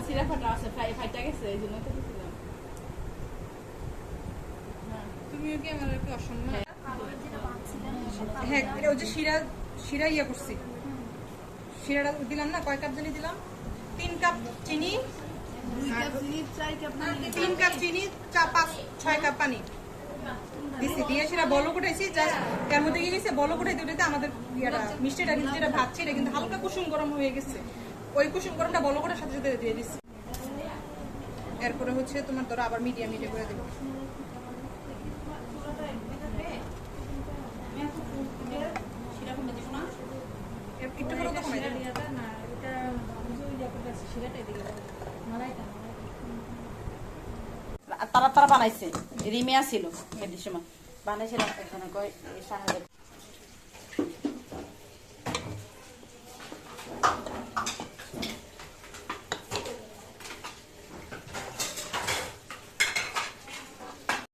সিরা ফাটা আছে ফাইটা গেছে এই জন্য তো দিছিলাম। তুমিও কি আমার কি অসম্মান? হ্যাঁ ওই যে শিরা ইয়ে করছি, শিরাটা দিলাম না, কয় কাপ জানি দিলাম, 3 কাপ চিনি, 3 কাপ চিনি, 5-6 কাপ পানি দিছি, দিয়ে সেটা বলক উঠাইছি। জাস্ট এর মধ্যে কি গেছে, বলক উঠাইতে উঠাইতে আমাদের ইয়াটা মিষ্টিটা কিন্তু যেটা ভাজছি এটা কিন্তু হালকা কুসুম গরম হয়ে গেছে। ওই কুসুম গরমটা বলক ওঠার সাথে সাথে দিয়ে দিচ্ছি। এরপরে হচ্ছে তোমার ধরো আবার মিডিয়াম হিটে করে দেবো। একটু করে তো কমাই দেবো। তারা তারা বানাইছে, রিমিয়া ছিল এর সময় বানাইছিলাম এখানে কই শাহাদাত